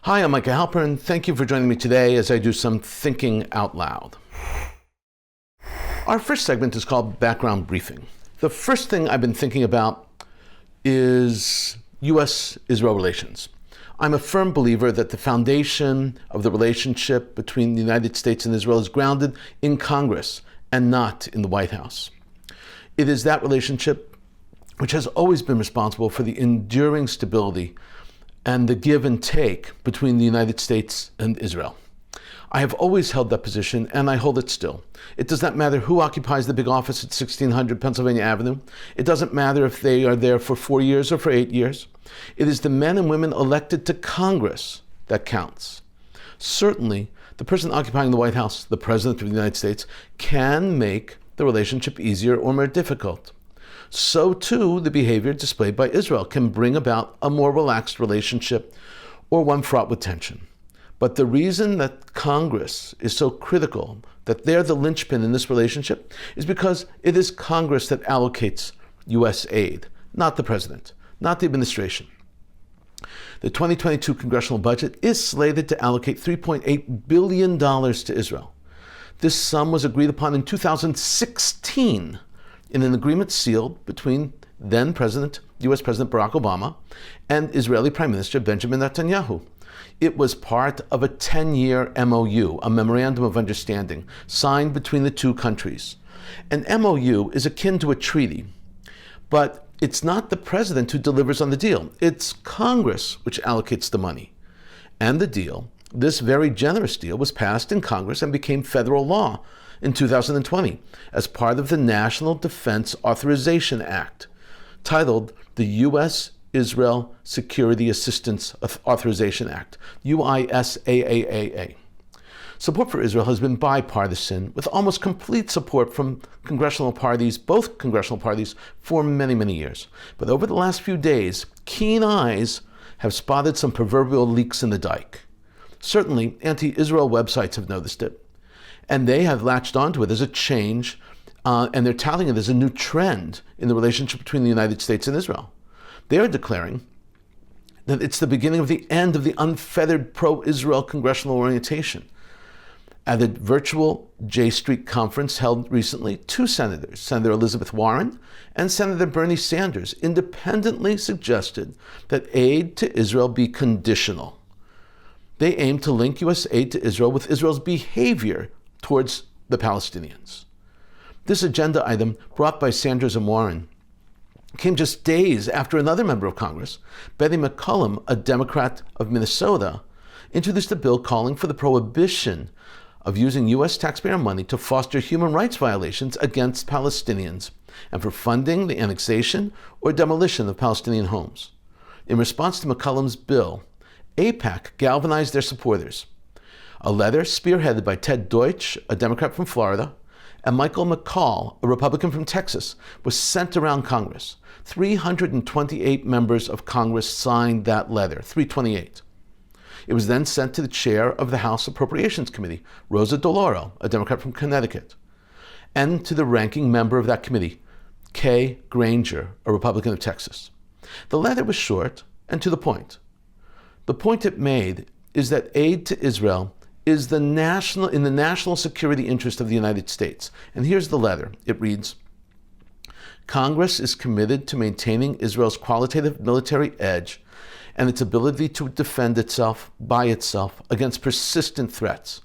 Hi, I'm Micah Halpern. Thank you for joining me today as I do some thinking out loud. Our first segment is called Background Briefing. The first thing I've been thinking about is U.S. Israel relations. I'm a firm believer that the foundation of the relationship between the United States and Israel is grounded in Congress and not in the White House. It is that relationship which has always been responsible for the enduring stability and the give and take between the United States and Israel. I have always held that position, and I hold it still. It does not matter who occupies the big office at 1600 Pennsylvania Avenue. It doesn't matter if they are there for 4 years or for 8 years. It is the men and women elected to Congress that counts. Certainly, the person occupying the White House, the President of the United States, can make the relationship easier or more difficult. So too, the behavior displayed by Israel can bring about a more relaxed relationship or one fraught with tension. But the reason that Congress is so critical, that they're the linchpin in this relationship, is because it is Congress that allocates U.S. aid, not the President, not the administration. The 2022 congressional budget is slated to allocate $3.8 billion to Israel. This sum was agreed upon in 2016 in an agreement sealed between then U.S. President Barack Obama and Israeli Prime Minister Benjamin Netanyahu. It was part of a 10-year MOU, a Memorandum of Understanding, signed between the two countries. An MOU is akin to a treaty, but it's not the president who delivers on the deal. It's Congress which allocates the money. And the deal, this very generous deal, was passed in Congress and became federal law in 2020 as part of the National Defense Authorization Act, titled the U.S. Israel Security Assistance Authorization Act, UISAAA. Support for Israel has been bipartisan, with almost complete support from both congressional parties, for many, many years. But over the last few days, keen eyes have spotted some proverbial leaks in the dike. Certainly, anti-Israel websites have noticed it, and they have latched onto it as a change, and they're touting it as a new trend in the relationship between the United States and Israel. They are declaring that it's the beginning of the end of the unfettered pro-Israel congressional orientation. At a virtual J Street conference held recently, two senators, Senator Elizabeth Warren and Senator Bernie Sanders, independently suggested that aid to Israel be conditional. They aim to link U.S. aid to Israel with Israel's behavior towards the Palestinians. This agenda item, brought by Sanders and Warren, came just days after another member of Congress, Betty McCollum, a Democrat of Minnesota, introduced a bill calling for the prohibition of using U.S. taxpayer money to foster human rights violations against Palestinians and for funding the annexation or demolition of Palestinian homes. In response to McCollum's bill, AIPAC galvanized their supporters. A letter spearheaded by Ted Deutsch, a Democrat from Florida, and Michael McCall, a Republican from Texas, was sent around Congress. 328 members of Congress signed that letter, 328. It was then sent to the chair of the House Appropriations Committee, Rosa DeLauro, a Democrat from Connecticut, and to the ranking member of that committee, Kay Granger, a Republican of Texas. The letter was short and to the point. The point it made is that aid to Israel is in the national security interest of the United States. And here's the letter. It reads, Congress is committed to maintaining Israel's qualitative military edge and its ability to defend itself by itself against persistent threats.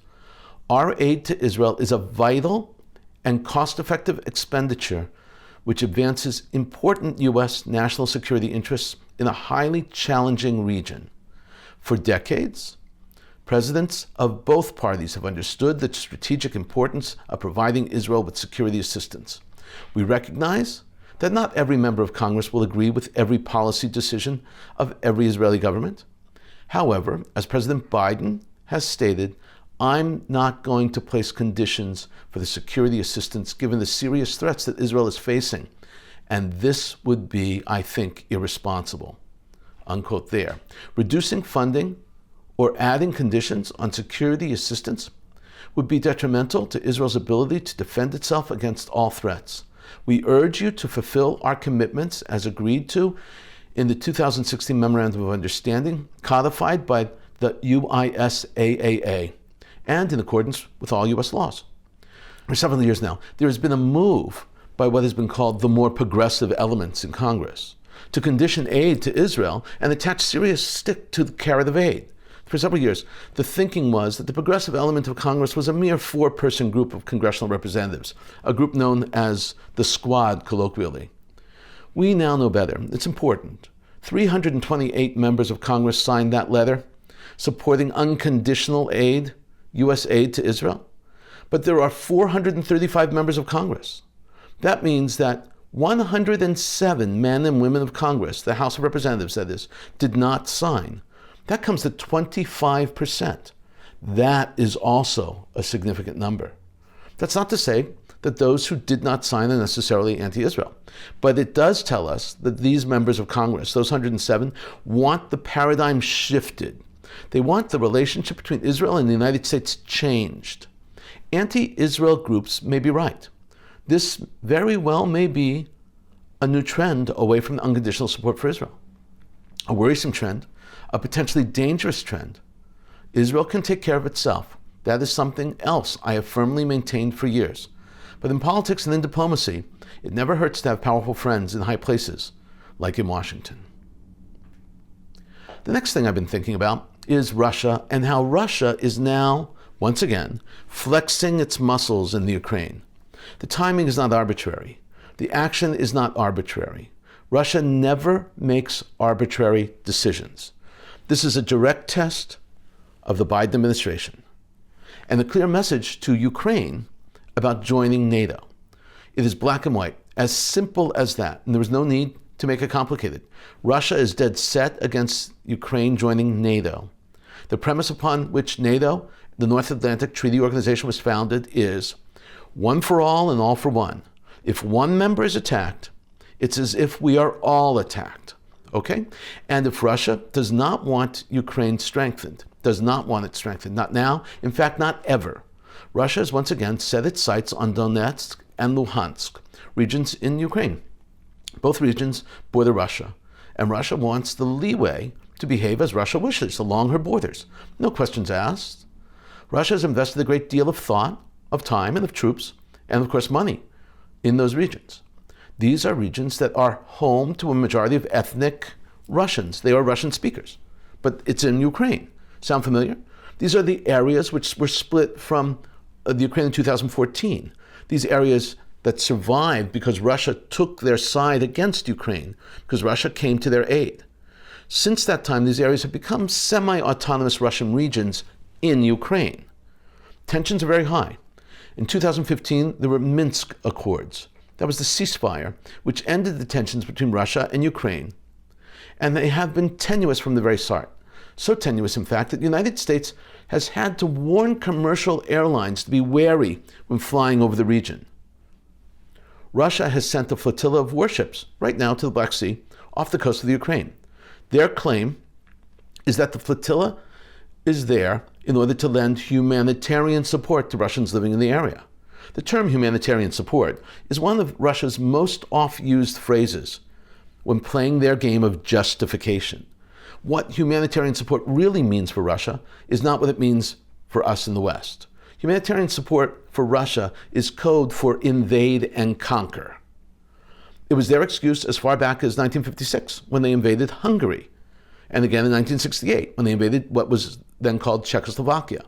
Our aid to Israel is a vital and cost-effective expenditure which advances important U.S. national security interests in a highly challenging region. For decades, presidents of both parties have understood the strategic importance of providing Israel with security assistance. We recognize that not every member of Congress will agree with every policy decision of every Israeli government. However, as President Biden has stated, I'm not going to place conditions for the security assistance given the serious threats that Israel is facing. And this would be, I think, irresponsible. Unquote there. Reducing funding or adding conditions on security assistance would be detrimental to Israel's ability to defend itself against all threats. We urge you to fulfill our commitments as agreed to in the 2016 Memorandum of Understanding, codified by the USAAA, and in accordance with all U.S. laws. For several years now, there has been a move by what has been called the more progressive elements in Congress to condition aid to Israel and attach serious stick to the carrot of aid. For several years, the thinking was that the progressive element of Congress was a mere 4-person group of congressional representatives, a group known as the Squad, colloquially. We now know better. It's important. 328 members of Congress signed that letter supporting unconditional aid, U.S. aid to Israel. But there are 435 members of Congress. That means that 107 men and women of Congress, the House of Representatives that is, did not sign. That comes to 25%. That is also a significant number. That's not to say that those who did not sign are necessarily anti-Israel. But it does tell us that these members of Congress, those 107, want the paradigm shifted. They want the relationship between Israel and the United States changed. Anti-Israel groups may be right. This very well may be a new trend away from unconditional support for Israel. A worrisome trend, a potentially dangerous trend. Israel can take care of itself. That is something else I have firmly maintained for years. But in politics and in diplomacy, it never hurts to have powerful friends in high places, like in Washington. The next thing I've been thinking about is Russia and how Russia is now, once again, flexing its muscles in the Ukraine. The timing is not arbitrary. The action is not arbitrary. Russia never makes arbitrary decisions. This is a direct test of the Biden administration and a clear message to Ukraine about joining NATO. It is black and white, as simple as that, and there is no need to make it complicated. Russia is dead set against Ukraine joining NATO. The premise upon which NATO, the North Atlantic Treaty Organization, was founded is one for all and all for one. If one member is attacked, it's as if we are all attacked, okay? And if Russia does not want Ukraine strengthened, does not want it strengthened, not now, in fact, not ever, Russia has once again set its sights on Donetsk and Luhansk, regions in Ukraine. Both regions border Russia, and Russia wants the leeway to behave as Russia wishes along her borders. No questions asked. Russia has invested a great deal of thought, of time, and of troops, and of course money in those regions. These are regions that are home to a majority of ethnic Russians. They are Russian speakers, but it's in Ukraine. Sound familiar? These are the areas which were split from the Ukraine in 2014. These areas that survived because Russia took their side against Ukraine, because Russia came to their aid. Since that time, these areas have become semi-autonomous Russian regions in Ukraine. Tensions are very high. In 2015, there were Minsk Accords. That was the ceasefire, which ended the tensions between Russia and Ukraine. And they have been tenuous from the very start. So tenuous, in fact, that the United States has had to warn commercial airlines to be wary when flying over the region. Russia has sent a flotilla of warships right now to the Black Sea off the coast of the Ukraine. Their claim is that the flotilla is there in order to lend humanitarian support to Russians living in the area. The term humanitarian support is one of Russia's most oft-used phrases when playing their game of justification. What humanitarian support really means for Russia is not what it means for us in the West. Humanitarian support for Russia is code for invade and conquer. It was their excuse as far back as 1956 when they invaded Hungary, and again in 1968 when they invaded what was then called Czechoslovakia.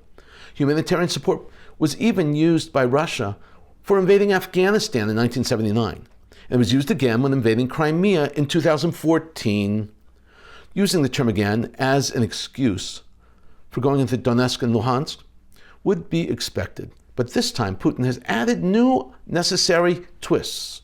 Humanitarian support was even used by Russia for invading Afghanistan in 1979, and it was used again when invading Crimea in 2014. Using the term again as an excuse for going into Donetsk and Luhansk would be expected. But this time, Putin has added new necessary twists.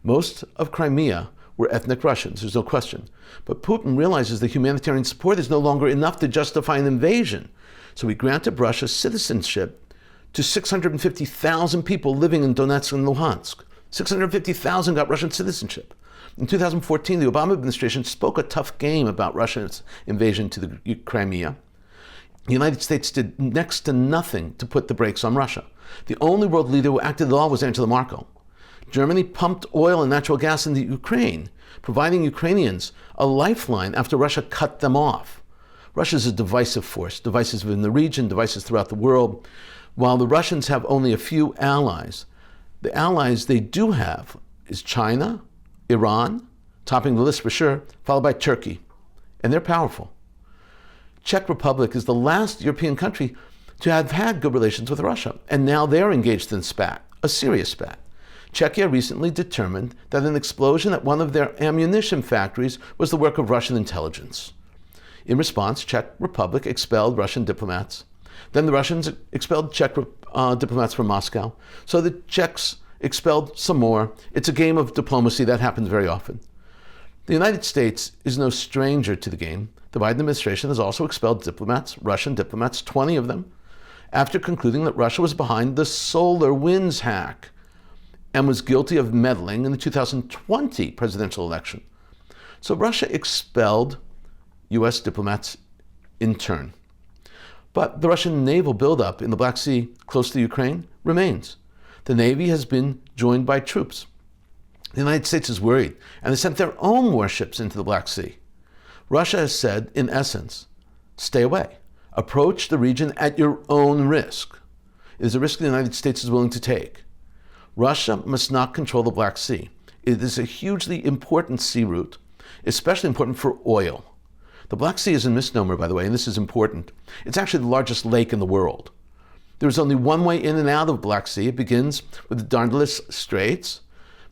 Most of Crimea were ethnic Russians, there's no question. But Putin realizes that humanitarian support is no longer enough to justify an invasion. So he granted Russia citizenship to 650,000 people living in Donetsk and Luhansk. 650,000 got Russian citizenship. In 2014, the Obama administration spoke a tough game about Russia's invasion to the Crimea. The United States did next to nothing to put the brakes on Russia. The only world leader who acted at all was Angela Merkel. Germany pumped oil and natural gas into Ukraine, providing Ukrainians a lifeline after Russia cut them off. Russia is a divisive force, divisive in the region, divisive throughout the world. While the Russians have only a few allies, the allies they do have is China, Iran, topping the list for sure, followed by Turkey. And they're powerful. Czech Republic is the last European country to have had good relations with Russia, and now they're engaged in spat, a serious spat. Czechia recently determined that an explosion at one of their ammunition factories was the work of Russian intelligence. In response, Czech Republic expelled Russian diplomats. Then the Russians expelled Czech diplomats from Moscow. So the Czechs expelled some more. It's a game of diplomacy that happens very often. The United States is no stranger to the game. The Biden administration has also expelled diplomats, Russian diplomats, 20 of them, after concluding that Russia was behind the SolarWinds hack and was guilty of meddling in the 2020 presidential election. So Russia expelled U.S. diplomats in turn. But the Russian naval buildup in the Black Sea close to Ukraine remains. The Navy has been joined by troops. The United States is worried, and they sent their own warships into the Black Sea. Russia has said, in essence, stay away. Approach the region at your own risk. It is a risk the United States is willing to take. Russia must not control the Black Sea. It is a hugely important sea route, especially important for oil. The Black Sea is a misnomer, by the way, and this is important. It's actually the largest lake in the world. There is only one way in and out of the Black Sea. It begins with the Dardanelles Straits,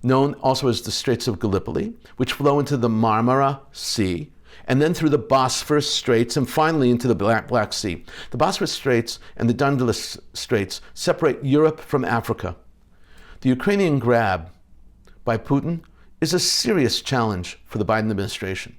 known also as the Straits of Gallipoli, which flow into the Marmara Sea, and then through the Bosphorus Straits, and finally into the Black Sea. The Bosphorus Straits and the Dardanelles Straits separate Europe from Africa. The Ukrainian grab by Putin is a serious challenge for the Biden administration.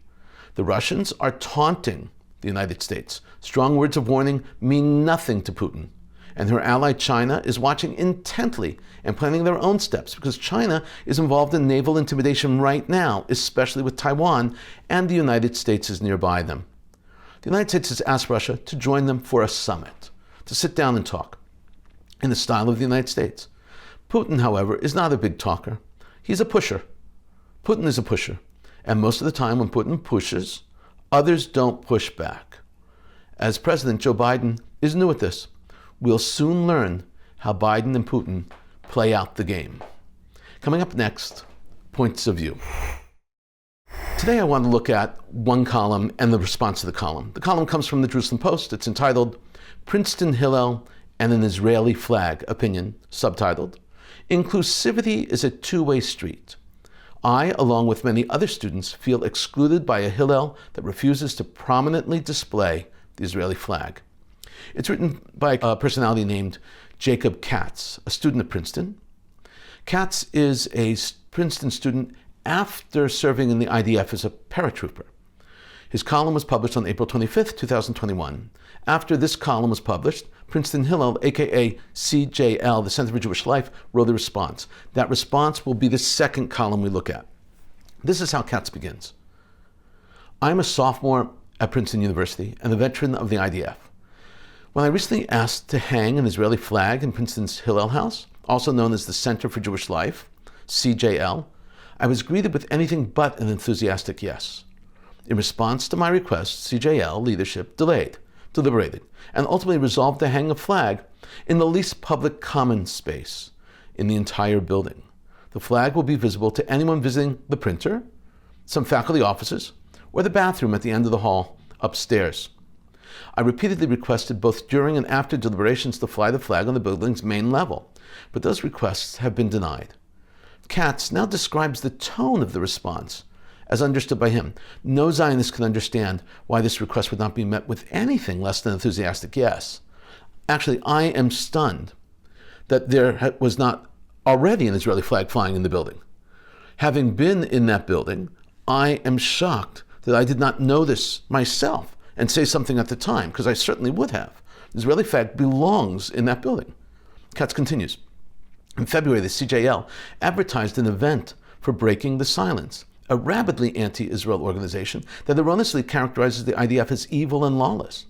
The Russians are taunting the United States. Strong words of warning mean nothing to Putin. And her ally China is watching intently and planning their own steps because China is involved in naval intimidation right now, especially with Taiwan, and the United States is nearby them. The United States has asked Russia to join them for a summit, to sit down and talk, in the style of the United States. Putin, however, is not a big talker. He's a pusher. Putin is a pusher. And most of the time when Putin pushes, others don't push back. As President, Joe Biden is new at this. We'll soon learn how Biden and Putin play out the game. Coming up next, points of view. Today I want to look at one column and the response to the column. The column comes from the Jerusalem Post. It's entitled, Princeton Hillel and an Israeli Flag Opinion, subtitled, Inclusivity is a two-way street. I, along with many other students, feel excluded by a Hillel that refuses to prominently display the Israeli flag. It's written by a personality named Jacob Katz, a student at Princeton. Katz is a Princeton student after serving in the IDF as a paratrooper. His column was published on April 25th, 2021. After this column was published, Princeton Hillel, aka CJL, the Center for Jewish Life, wrote a response. That response will be the second column we look at. This is how Katz begins. I'm a sophomore at Princeton University and a veteran of the IDF. When I recently asked to hang an Israeli flag in Princeton's Hillel House, also known as the Center for Jewish Life, CJL, I was greeted with anything but an enthusiastic yes. In response to my request, CJL leadership deliberated, and ultimately resolved to hang a flag in the least public common space in the entire building. The flag will be visible to anyone visiting the printer, some faculty offices, or the bathroom at the end of the hall upstairs. I repeatedly requested both during and after deliberations to fly the flag on the building's main level, but those requests have been denied. Katz now describes the tone of the response as understood by him. No Zionist can understand why this request would not be met with anything less than enthusiastic yes. Actually, I am stunned that there was not already an Israeli flag flying in the building. Having been in that building, I am shocked that I did not know this myself and say something at the time, because I certainly would have. The Israeli flag belongs in that building. Katz continues. In February, the CJL advertised an event for breaking the silence, a rabidly anti-Israel organization that erroneously characterizes the IDF as evil and lawless.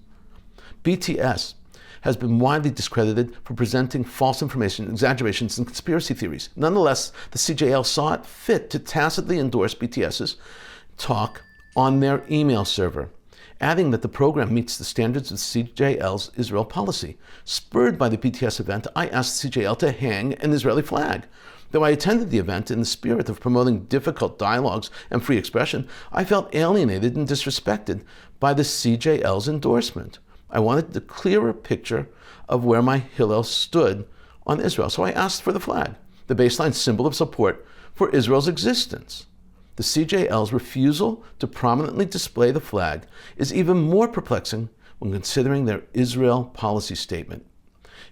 BTS has been widely discredited for presenting false information, exaggerations, and conspiracy theories. Nonetheless, the CJL saw it fit to tacitly endorse BTS's talk on their email server. adding that the program meets the standards of CJL's Israel policy. Spurred by the BTS event, I asked CJL to hang an Israeli flag. Though I attended the event in the spirit of promoting difficult dialogues and free expression, I felt alienated and disrespected by the CJL's endorsement. I wanted the clearer picture of where my Hillel stood on Israel, so I asked for the flag, the baseline symbol of support for Israel's existence. The CJL's refusal to prominently display the flag is even more perplexing when considering their Israel policy statement.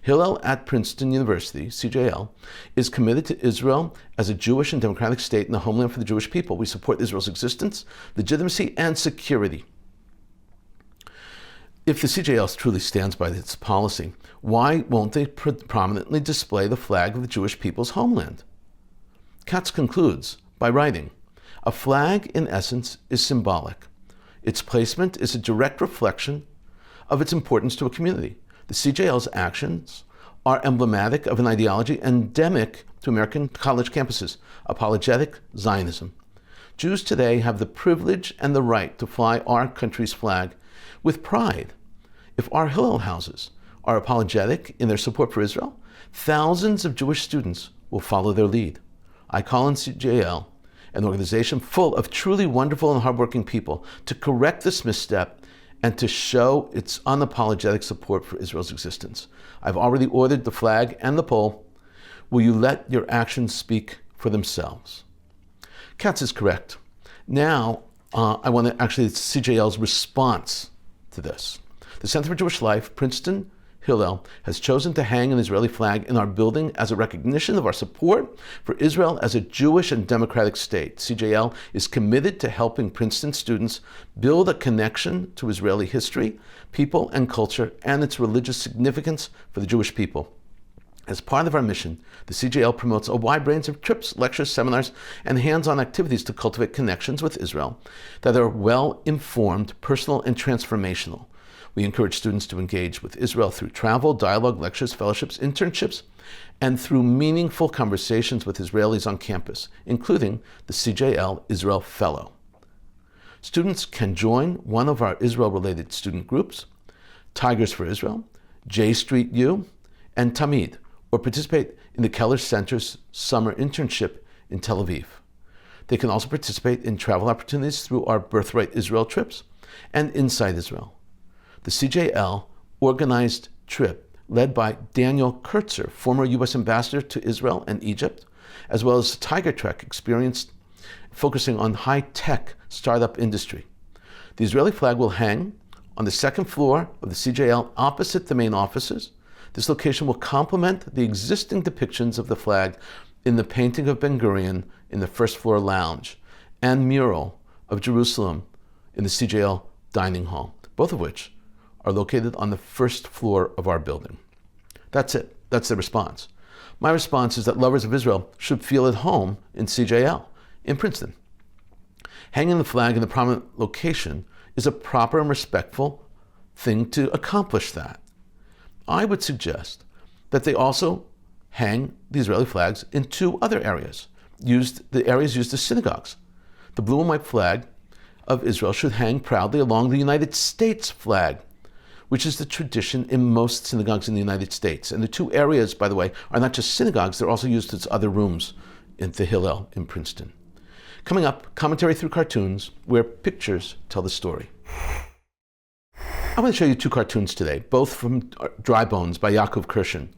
Hillel at Princeton University, CJL, is committed to Israel as a Jewish and democratic state and the homeland for the Jewish people. We support Israel's existence, legitimacy, and security. If the CJL truly stands by its policy, why won't they prominently display the flag of the Jewish people's homeland? Katz concludes by writing, "A flag, in essence, is symbolic. Its placement is a direct reflection of its importance to a community. The CJL's actions are emblematic of an ideology endemic to American college campuses, apologetic Zionism. Jews today have the privilege and the right to fly our country's flag with pride. If our Hillel houses are apologetic in their support for Israel, thousands of Jewish students will follow their lead. I call on CJL, an organization full of truly wonderful and hardworking people, to correct this misstep and to show its unapologetic support for Israel's existence. I've already ordered the flag and the pole. Will you let your actions speak for themselves?" Katz is correct. Now, I want to actually CJL's response to this. The Center for Jewish Life, Princeton Hillel, has chosen to hang an Israeli flag in our building as a recognition of our support for Israel as a Jewish and democratic state. CJL is committed to helping Princeton students build a connection to Israeli history, people, and culture, and its religious significance for the Jewish people. As part of our mission, the CJL promotes a wide range of trips, lectures, seminars, and hands-on activities to cultivate connections with Israel that are well-informed, personal, and transformational. We encourage students to engage with Israel through travel, dialogue, lectures, fellowships, internships, and through meaningful conversations with Israelis on campus, including the CJL Israel Fellow. Students can join one of our Israel-related student groups, Tigers for Israel, J Street U, and Tamid, or participate in the Keller Center's summer internship in Tel Aviv. They can also participate in travel opportunities through our Birthright Israel trips and Inside Israel. The CJL organized trip led by Daniel Kurtzer, former U.S. ambassador to Israel and Egypt, as well as Tiger Trek experience focusing on high-tech startup industry. The Israeli flag will hang on the second floor of the CJL opposite the main offices. This location will complement the existing depictions of the flag in the painting of Ben Gurion in the first floor lounge and mural of Jerusalem in the CJL dining hall, both of which are located on the first floor of our building. That's it. That's the response. My response is that lovers of Israel should feel at home in CJL, in Princeton. Hanging the flag in a prominent location is a proper and respectful thing to accomplish that. I would suggest that they also hang the Israeli flags in two other areas, the areas used as synagogues. The blue and white flag of Israel should hang proudly along the United States flag, which is the tradition in most synagogues in the United States. And the two areas, by the way, are not just synagogues, they're also used as other rooms in the Hillel in Princeton. Coming up, commentary through cartoons, where pictures tell the story. I want to show you two cartoons today, both from Dry Bones by Yaakov Kirshen.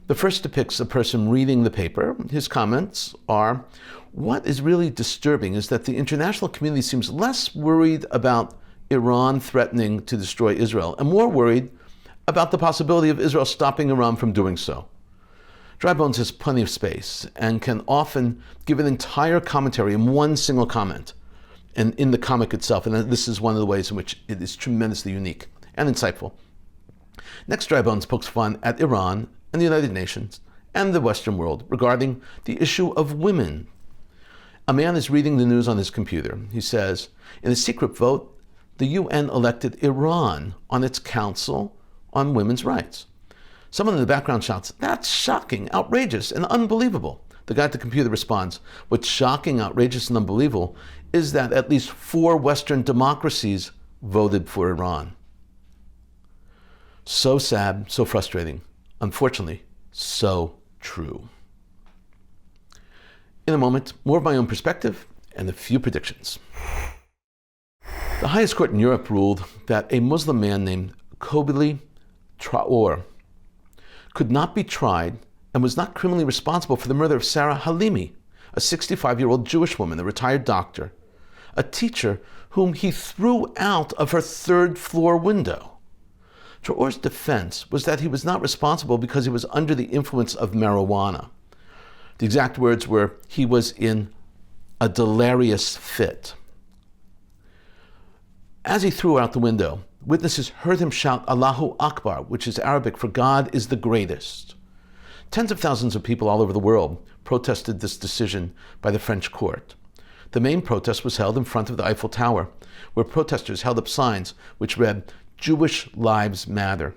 The first depicts a person reading the paper. His comments are, what is really disturbing is that the international community seems less worried about Iran threatening to destroy Israel, and more worried about the possibility of Israel stopping Iran from doing so. Dry Bones has plenty of space and can often give an entire commentary in one single comment and in the comic itself, and this is one of the ways in which it is tremendously unique and insightful. Next, Dry Bones pokes fun at Iran and the United Nations and the Western world regarding the issue of women. A man is reading the news on his computer. He says, in a secret vote, the UN elected Iran on its Council on Women's Rights. Someone in the background shouts, that's shocking, outrageous, and unbelievable. The guy at the computer responds, what's shocking, outrageous, and unbelievable is that at least 4 Western democracies voted for Iran. So sad, so frustrating. Unfortunately, so true. In a moment, more of my own perspective and a few predictions. The highest court in Europe ruled that a Muslim man named Kobili Traor could not be tried and was not criminally responsible for the murder of Sarah Halimi, a 65-year-old Jewish woman, a retired doctor, a teacher whom he threw out of her third-floor window. Traor's defense was that he was not responsible because he was under the influence of marijuana. The exact words were, he was in a delirious fit. As he threw out the window, witnesses heard him shout Allahu Akbar, which is Arabic for God is the greatest. Tens of thousands of people all over the world protested this decision by the French court. The main protest was held in front of the Eiffel Tower, where protesters held up signs which read, Jewish Lives Matter.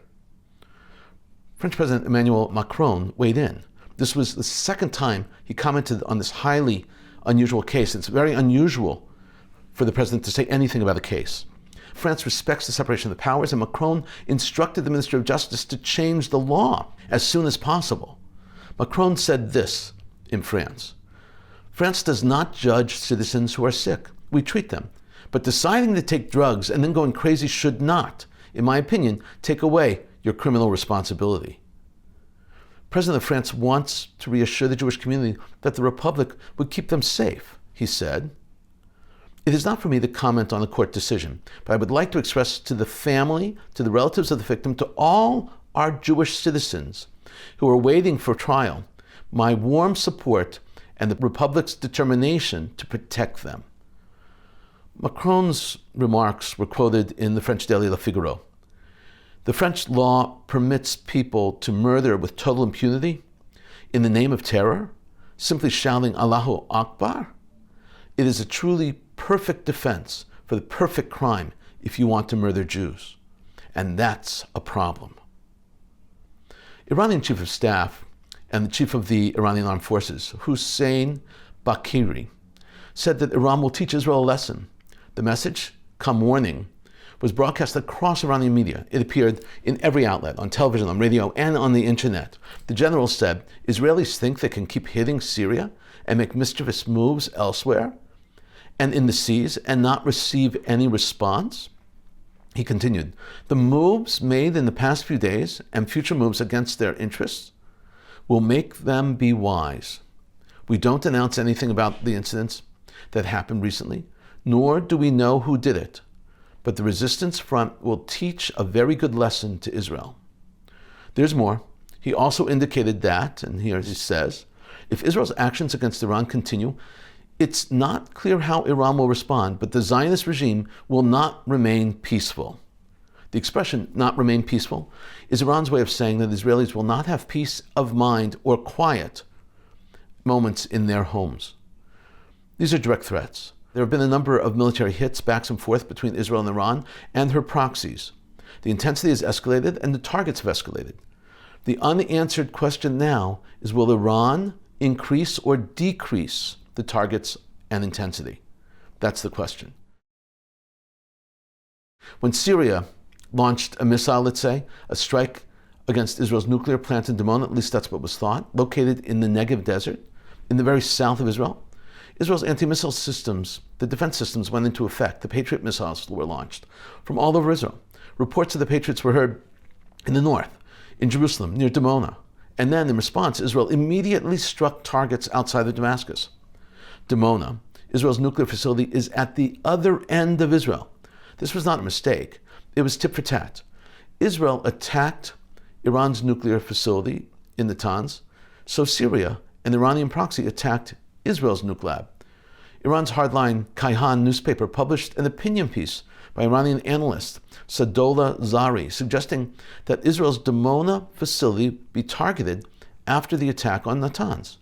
French President Emmanuel Macron weighed in. This was the second time he commented on this highly unusual case. It's very unusual for the president to say anything about a case. France respects the separation of the powers, and Macron instructed the Minister of Justice to change the law as soon as possible. Macron said this in France. France does not judge citizens who are sick. We treat them. But deciding to take drugs and then going crazy should not, in my opinion, take away your criminal responsibility. President of France wants to reassure the Jewish community that the Republic would keep them safe, he said. It is not for me to comment on the court decision, but I would like to express to the family, to the relatives of the victim, to all our Jewish citizens who are waiting for trial, my warm support and the Republic's determination to protect them. Macron's remarks were quoted in the French daily Le Figaro. The French law permits people to murder with total impunity in the name of terror, simply shouting Allahu Akbar. It is a truly perfect defense for the perfect crime if you want to murder Jews. And that's a problem. Iranian Chief of Staff and the Chief of the Iranian Armed Forces, Hussein Bakiri, said that Iran will teach Israel a lesson. The message, come warning, was broadcast across Iranian media. It appeared in every outlet, on television, on radio, and on the internet. The general said, Israelis think they can keep hitting Syria and make mischievous moves elsewhere and in the seas and not receive any response? He continued, the moves made in the past few days and future moves against their interests will make them be wise. We don't announce anything about the incidents that happened recently, nor do we know who did it. But the resistance front will teach a very good lesson to Israel. There's more. He also indicated that, and here he says, if Israel's actions against Iran continue, it's not clear how Iran will respond, but the Zionist regime will not remain peaceful. The expression, not remain peaceful, is Iran's way of saying that Israelis will not have peace of mind or quiet moments in their homes. These are direct threats. There have been a number of military hits back and forth between Israel and Iran and her proxies. The intensity has escalated and the targets have escalated. The unanswered question now is, will Iran increase or decrease the targets and intensity? That's the question. When Syria launched a missile, let's say, a strike against Israel's nuclear plant in Dimona, at least that's what was thought, located in the Negev desert, in the very south of Israel, Israel's anti-missile systems, the defense systems went into effect. The Patriot missiles were launched from all over Israel. Reports of the Patriots were heard in the north, in Jerusalem, near Dimona. And then, in response, Israel immediately struck targets outside of Damascus. Dimona, Israel's nuclear facility, is at the other end of Israel. This was not a mistake. It was tit for tat. Israel attacked Iran's nuclear facility in the Natanz, so Syria, an Iranian proxy, attacked Israel's nuke lab. Iran's hardline Kayhan newspaper published an opinion piece by Iranian analyst Sadoullah Zari suggesting that Israel's Dimona facility be targeted after the attack on Natanz.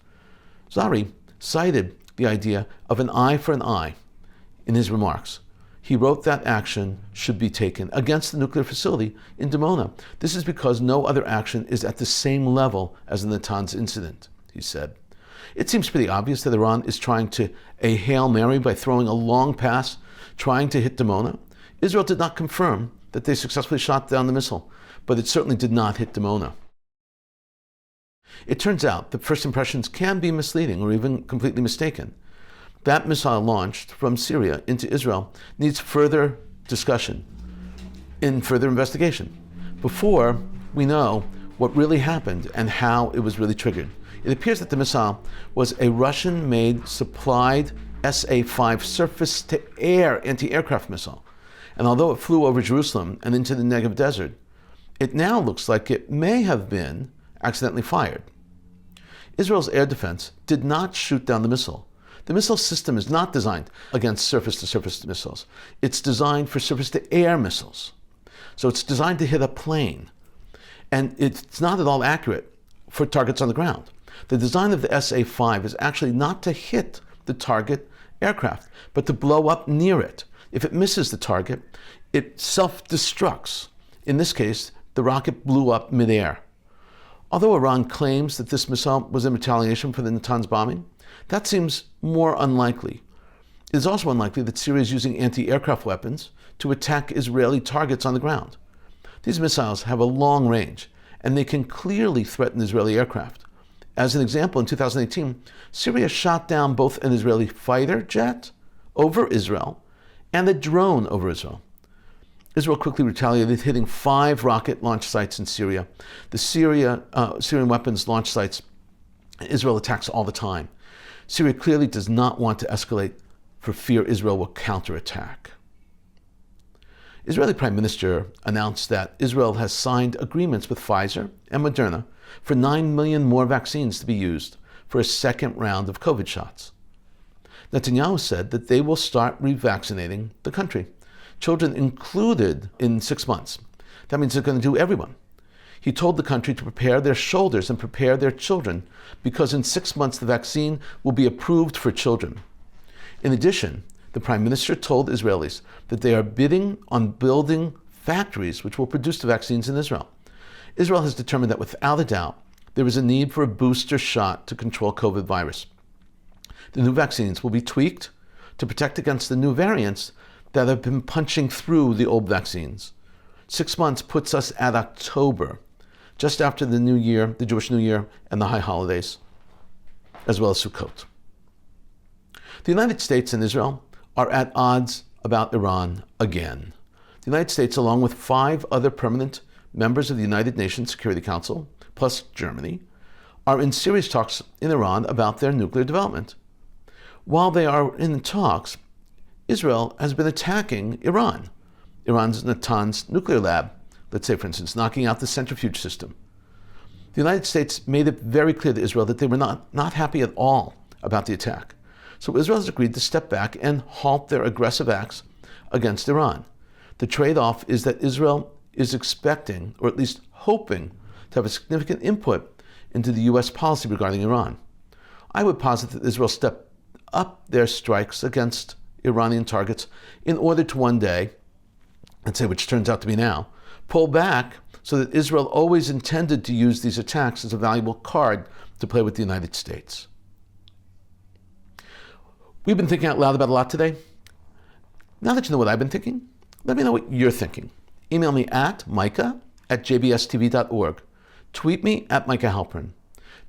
Zari cited the idea of an eye for an eye in his remarks. He wrote that action should be taken against the nuclear facility in Dimona. This is because no other action is at the same level as the Natanz incident, he said. It seems pretty obvious that Iran is trying to a Hail Mary by throwing a long pass, trying to hit Dimona. Israel did not confirm that they successfully shot down the missile, but it certainly did not hit Dimona. It turns out that first impressions can be misleading or even completely mistaken. That missile launched from Syria into Israel needs further discussion and further investigation before we know what really happened and how it was really triggered. It appears that the missile was a Russian-made supplied SA-5 surface-to-air anti-aircraft missile. And although it flew over Jerusalem and into the Negev desert, it now looks like it may have been accidentally fired. Israel's air defense did not shoot down the missile. The missile system is not designed against surface-to-surface missiles. It's designed for surface-to-air missiles. So it's designed to hit a plane. And it's not at all accurate for targets on the ground. The design of the SA-5 is actually not to hit the target aircraft, but to blow up near it. If it misses the target, it self-destructs. In this case, the rocket blew up midair. Although Iran claims that this missile was in retaliation for the Natanz bombing, that seems more unlikely. It is also unlikely that Syria is using anti-aircraft weapons to attack Israeli targets on the ground. These missiles have a long range, and they can clearly threaten Israeli aircraft. As an example, in 2018, Syria shot down both an Israeli fighter jet over Israel and a drone over Israel. Israel quickly retaliated, hitting 5 rocket launch sites in Syria. The Syrian weapons launch sites, Israel attacks all the time. Syria clearly does not want to escalate for fear Israel will counterattack. Israeli Prime Minister announced that Israel has signed agreements with Pfizer and Moderna for 9 million more vaccines to be used for a second round of COVID shots. Netanyahu said that they will start revaccinating the country, children included in 6 months. That means they're going to do everyone. He told the country to prepare their shoulders and prepare their children, because in 6 months the vaccine will be approved for children. In addition, the Prime Minister told Israelis that they are bidding on building factories which will produce the vaccines in Israel. Israel has determined that without a doubt, there is a need for a booster shot to control COVID virus. The new vaccines will be tweaked to protect against the new variants that have been punching through the old vaccines. 6 months puts us at October, just after the New Year, the Jewish New Year, and the high holidays, as well as Sukkot. The United States and Israel are at odds about Iran again. The United States, along with 5 other permanent members of the United Nations Security Council, plus Germany, are in serious talks in Iran about their nuclear development. While they are in talks, Israel has been attacking Iran, Iran's Natanz nuclear lab, let's say, for instance, knocking out the centrifuge system. The United States made it very clear to Israel that they were not happy at all about the attack. So Israel has agreed to step back and halt their aggressive acts against Iran. The trade-off is that Israel is expecting, or at least hoping, to have a significant input into the U.S. policy regarding Iran. I would posit that Israel step up their strikes against Iranian targets in order to one day, let's say, which turns out to be now, pull back so that Israel always intended to use these attacks as a valuable card to play with the United States. We've been thinking out loud about a lot today. Now that you know what I've been thinking, let me know what you're thinking. Email me at micah@jbstv.org. Tweet me at Micah Halpern.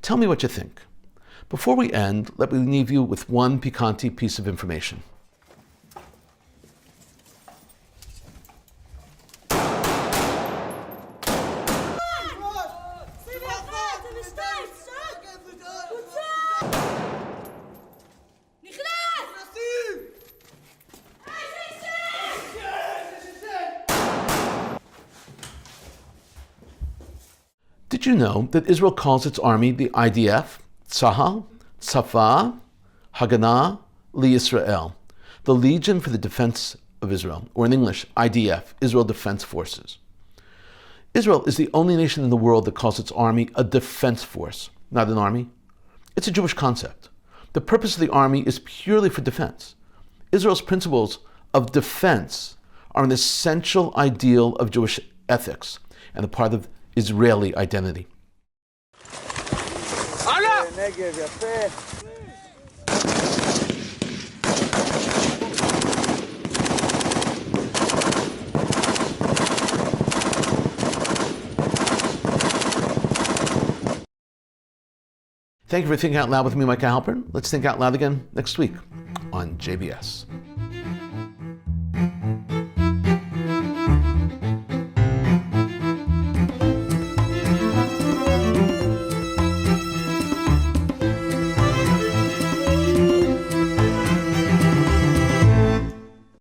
Tell me what you think. Before we end, let me leave you with one piquante piece of information. Did you know that Israel calls its army the IDF, Tzahal, Tzava, Haganah, Li-Israel, the Legion for the Defense of Israel, or in English, IDF, Israel Defense Forces? Israel is the only nation in the world that calls its army a defense force, not an army. It's a Jewish concept. The purpose of the army is purely for defense. Israel's principles of defense are an essential ideal of Jewish ethics and a part of Israeli identity. Thank you for thinking out loud with me, Micah Halpern. Let's think out loud again next week on JBS.